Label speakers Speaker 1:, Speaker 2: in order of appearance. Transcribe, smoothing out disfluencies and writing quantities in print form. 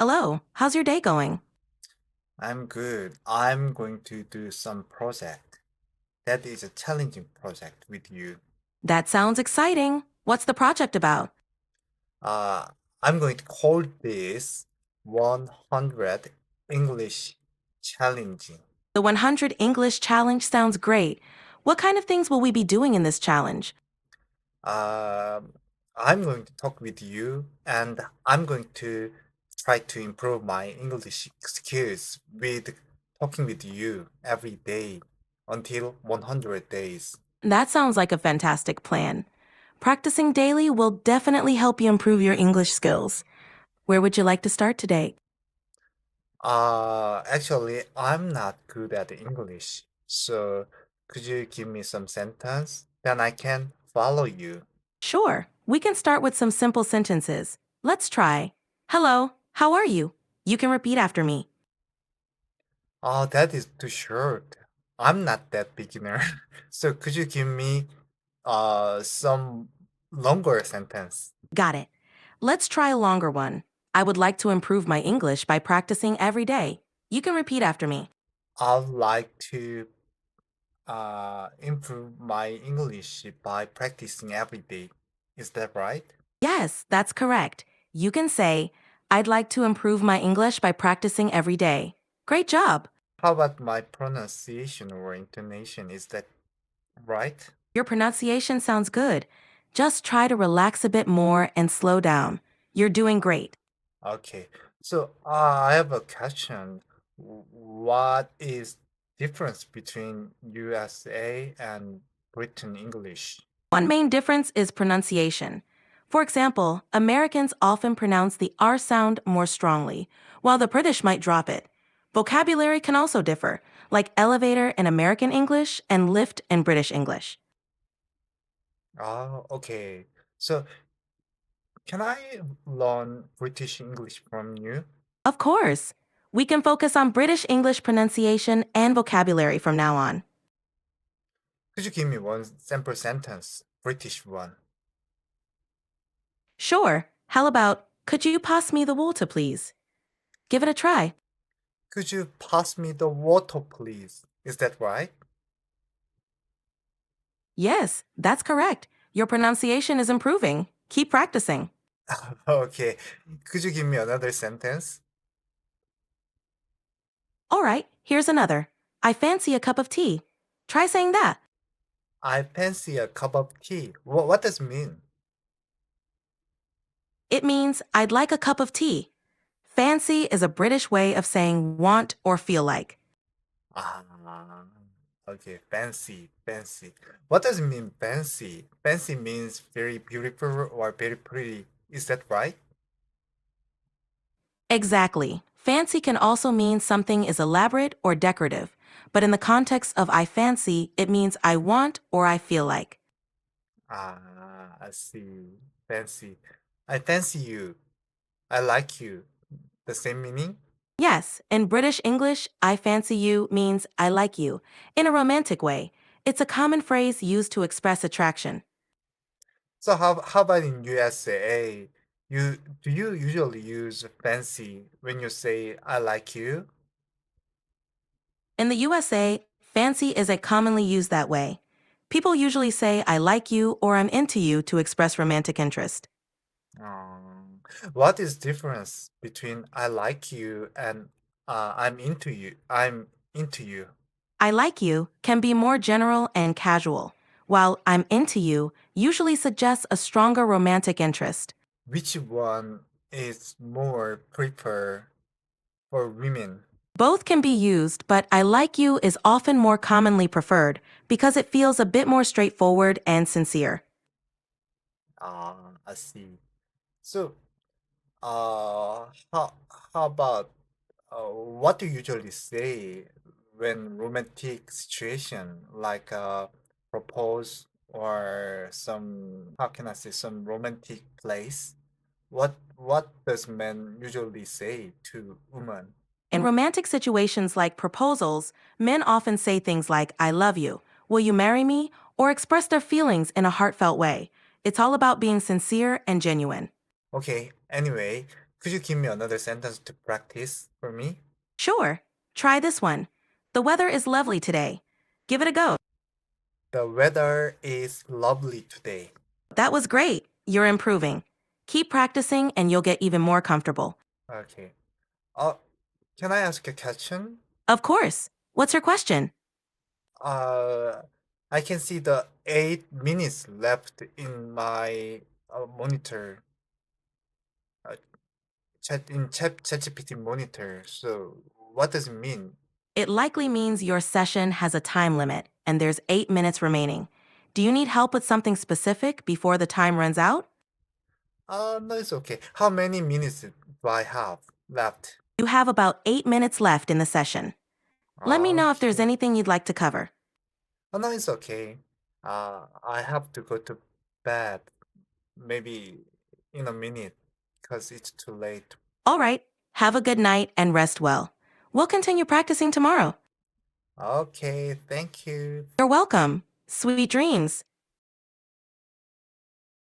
Speaker 1: Hello, how's your day going?
Speaker 2: I'm good. I'm going to do some project. That is a challenging project with you.
Speaker 1: That sounds exciting. What's the project about?
Speaker 2: Uh, I'm going to call this 100 English challenging.
Speaker 1: The 100 English Challenge sounds great. What kind of things will we be doing in this challenge?
Speaker 2: Um, I'm going to talk with you and I'm going to try to improve my English skills with talking with you every day until 100 days.
Speaker 1: That sounds like a fantastic plan. Practicing daily will definitely help you improve your English skills. Where would you like to start today?
Speaker 2: Actually, I'm not good at English. So could you give me some sentence? Then I can follow you.
Speaker 1: Sure, we can start with some simple sentences. Let's try. Hello, how are you? You can repeat after me.
Speaker 2: Oh, that is too short. I'm not that beginner. So could you give me some longer sentence?
Speaker 1: Got it. Let's try a longer one. I would like to improve my English by practicing every day. You can repeat after me.
Speaker 2: I'd like to improve my English by practicing every day. Is that right?
Speaker 1: Yes, that's correct. You can say, I'd like to improve my English by practicing every day. Great job.
Speaker 2: How about my pronunciation or intonation? Is that right?
Speaker 1: Your pronunciation sounds good. Just try to relax a bit more and slow down. You're doing great.
Speaker 2: Okay. So I have a question. What is difference between USA and Britain English?
Speaker 1: One main difference is pronunciation. For example, Americans often pronounce the R sound more strongly, while the British might drop it. Vocabulary can also differ, like elevator in American English and lift in British English.
Speaker 2: Oh, okay. So can I learn British English from you?
Speaker 1: Of course, we can focus on British English pronunciation and vocabulary from now on.
Speaker 2: Could you give me one sample sentence? British one.
Speaker 1: Sure, how about, could you pass me the water, please? Give it a try.
Speaker 2: Could you pass me the water, please? Is that right?
Speaker 1: Yes, that's correct. Your pronunciation is improving. Keep practicing.
Speaker 2: Okay. Could you give me another sentence?
Speaker 1: All right, here's another. I fancy a cup of tea. Try saying that.
Speaker 2: I fancy a cup of tea. What does it mean?
Speaker 1: It means I'd like a cup of tea. Fancy is a British way of saying want or feel like.
Speaker 2: Ah, okay, fancy, fancy. What does it mean, fancy? Fancy means very beautiful or very pretty. Is that right?
Speaker 1: Exactly. Fancy can also mean something is elaborate or decorative, but in the context of I fancy, it means I want or I feel like.
Speaker 2: I see. Fancy. I fancy you. I like you. The same meaning?
Speaker 1: Yes, in British English, I fancy you means I like you, in a romantic way. It's a common phrase used to express attraction.
Speaker 2: So how about in USA? Do you usually use fancy when you say I like you?
Speaker 1: In the USA, fancy is a commonly used that way. People usually say I like you or I'm into you to express romantic interest.
Speaker 2: What is difference between I like you and I'm into you? I'm into you.
Speaker 1: I like you can be more general and casual, while I'm into you usually suggests a stronger romantic interest.
Speaker 2: Which one is more prefer for women?
Speaker 1: Both can be used, but I like you is often more commonly preferred because it feels a bit more straightforward and sincere.
Speaker 2: I see. So, how about what do you usually say when romantic situation like propose or some how can I say some romantic place? What does men usually say to women?
Speaker 1: In romantic situations like proposals, men often say things like, I love you, will you marry me? Or express their feelings in a heartfelt way. It's all about being sincere and genuine.
Speaker 2: Okay, anyway, Could you give me another sentence to practice for me?
Speaker 1: Sure. Try this one. The weather is lovely today. Give it a go.
Speaker 2: The weather is lovely today.
Speaker 1: That was great. You're improving. Keep practicing and you'll get even more comfortable.
Speaker 2: Okay. Uh, can I ask a question?
Speaker 1: Of course. What's your question?
Speaker 2: Uh, I can see the 8 minutes left in my monitor, uh, ChatGPT monitor. So what does it mean?
Speaker 1: It likely means your session has a time limit and there's 8 minutes remaining. Do you need help with something specific before the time runs out?
Speaker 2: No, it's okay. How many minutes do I have left?
Speaker 1: You have about 8 minutes left in the session. Let me know if there's
Speaker 2: Okay.
Speaker 1: anything you'd like to cover.
Speaker 2: Oh, no, it's okay. I have to go to bed maybe in a minute because it's too late.
Speaker 1: All right. Have a good night and rest well. We'll continue practicing tomorrow.
Speaker 2: Okay, thank you.
Speaker 1: You're welcome. Sweet dreams.